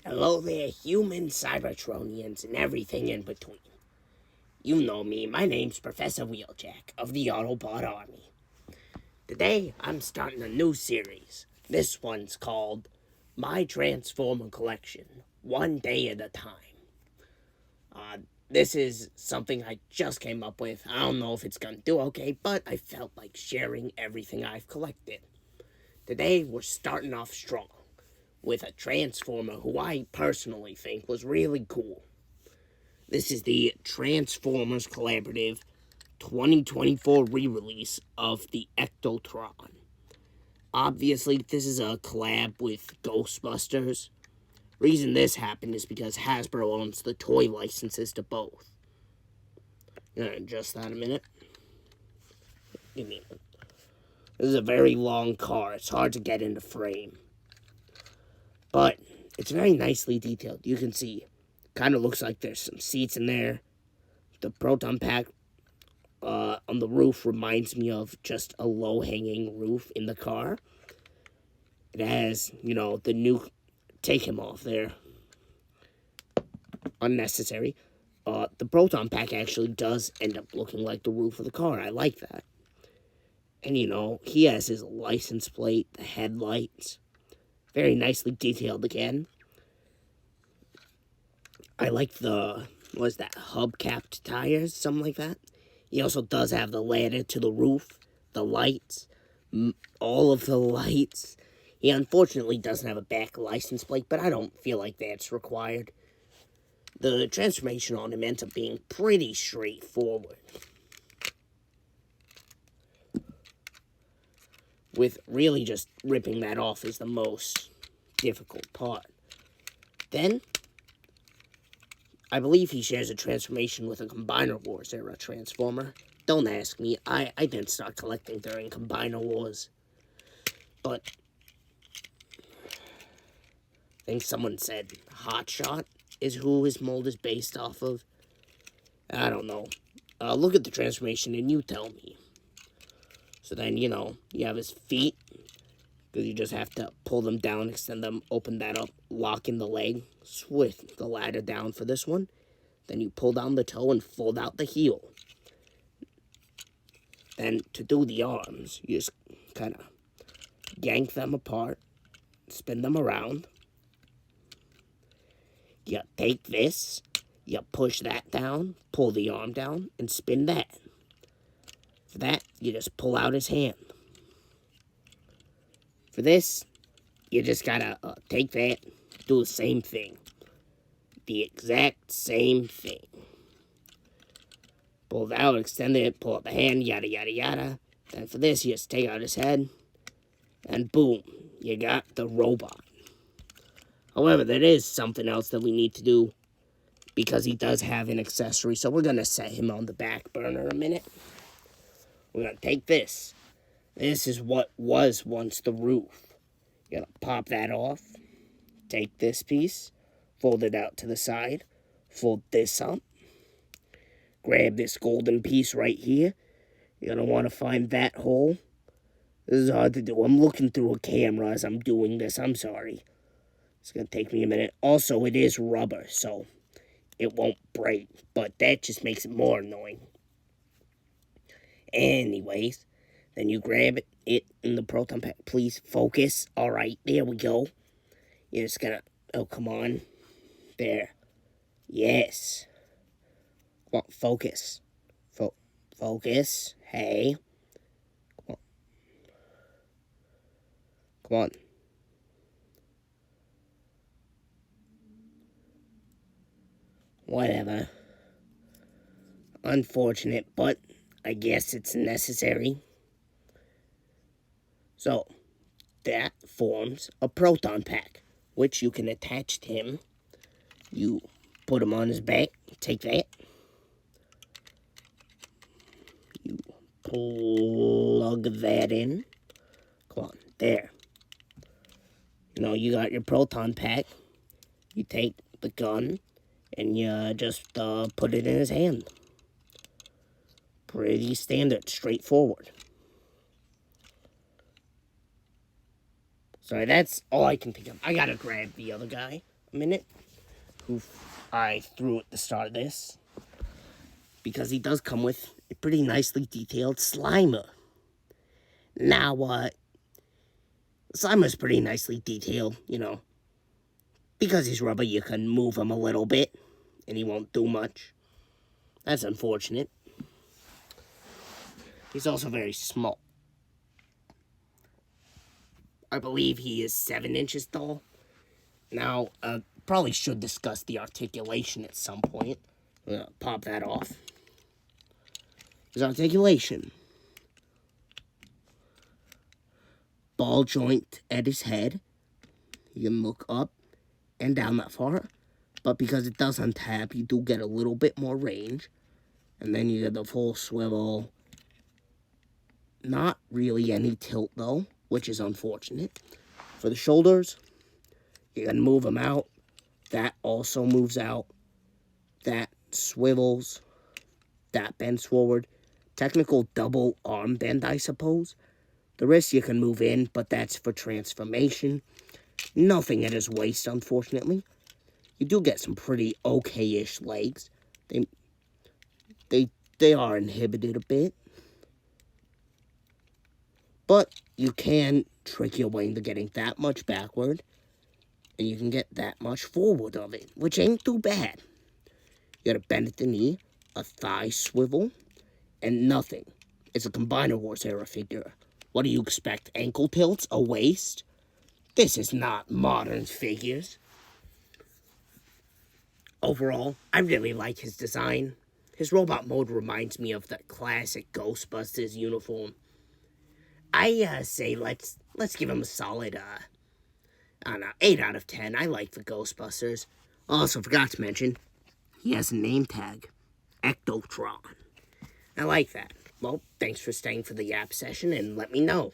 Hello there, human Cybertronians and everything in between. You know me, my name's Professor Wheeljack of the Autobot Army. Today, I'm starting a new series. This one's called My Transformer Collection, One Day at a Time. This is something I just came up with. I don't know if it's gonna do okay, but I felt like sharing everything I've collected. Today, we're starting off strong with a Transformer who I personally think was really cool. This is the Transformers Collaborative 2024 re-release of the Ectotron. Obviously, this is a collab with Ghostbusters. Reason this happened is because Hasbro owns the toy licenses to both. I'm gonna adjust that a minute. Give me a minute. This is a very long car. It's hard to get into frame. But it's very nicely detailed. You can see, kind of looks like there's some seats in there. The proton pack on the roof reminds me of just a low-hanging roof in the car. It has, the new... Take him off there. Unnecessary. The proton pack actually does end up looking like the roof of the car. I like that. And, he has his license plate, the headlights. Very nicely detailed again. I like the, hubcapped tires, something like that. He also does have the ladder to the roof, the lights, all of the lights. He unfortunately doesn't have a back license plate, but I don't feel like that's required. The transformation on him ends up being pretty straightforward, with really just ripping that off is the most difficult part. Then, I believe he shares a transformation with a Combiner Wars era Transformer. Don't ask me, I didn't start collecting during Combiner Wars. But, I think someone said Hotshot is who his mold is based off of. I don't know. Look at the transformation and you tell me. So then, you have his feet. Because you just have to pull them down, extend them, open that up, lock in the leg, with the ladder down for this one. Then you pull down the toe and fold out the heel. Then to do the arms, you just kind of yank them apart, spin them around. You take this, you push that down, pull the arm down, and spin that. For that, you just pull out his hand. For this, you just gotta take that, do the same thing. The exact same thing. Pull it out, extend it, pull out the hand, yada, yada, yada. Then for this, you just take out his head, and boom, you got the robot. However, there is something else that we need to do, because he does have an accessory, so we're gonna set him on the back burner a minute. We're gonna take this. This is what was once the roof. You gotta pop that off. Take this piece. Fold it out to the side. Fold this up. Grab this golden piece right here. You're gonna want to find that hole. This is hard to do. I'm looking through a camera as I'm doing this. I'm sorry. It's gonna take me a minute. Also, it is rubber, so it won't break. But that just makes it more annoying. Anyways, then you grab it in the proton pack. Please focus. All right, there we go. You're just gonna... Oh, come on. There. Yes. Come on, focus. Focus. Hey. Come on. Come on. Whatever. Unfortunate, but I guess it's necessary. So, that forms a proton pack, which you can attach to him. You put him on his back, take that. You plug that in. Come on, there. You got your proton pack. You take the gun, and you just put it in his hand. Pretty standard, straightforward. Sorry, that's all I can think of. I gotta grab the other guy. minute, who I threw at the start of this, because he does come with a pretty nicely detailed Slimer. Now, Slimer's pretty nicely detailed, because he's rubber, you can move him a little bit, and he won't do much. That's unfortunate. He's also very small. I believe he is 7 inches tall. Now, probably should discuss the articulation at some point. Pop that off. His articulation. Ball joint at his head. You can look up and down that far. But because it does untap, you do get a little bit more range. And then you get the full swivel. Not really any tilt, though, which is unfortunate. For the shoulders, you can move them out. That also moves out. That swivels. That bends forward. Technical double arm bend, I suppose. The wrist you can move in, but that's for transformation. Nothing at his waist, unfortunately. You do get some pretty okay-ish legs. They are inhibited a bit. But you can trick your way into getting that much backward. And you can get that much forward of it, which ain't too bad. You gotta bend at the knee, a thigh swivel, and nothing. It's a Combiner Wars era figure. What do you expect? Ankle tilts? A waist? This is not modern figures. Overall, I really like his design. His robot mode reminds me of the classic Ghostbusters uniform. I say let's give him a solid, I don't know, 8 out of 10. I like the Ghostbusters. Also forgot to mention, he has a name tag. Ectotron. I like that. Well, thanks for staying for the Yap session, and let me know.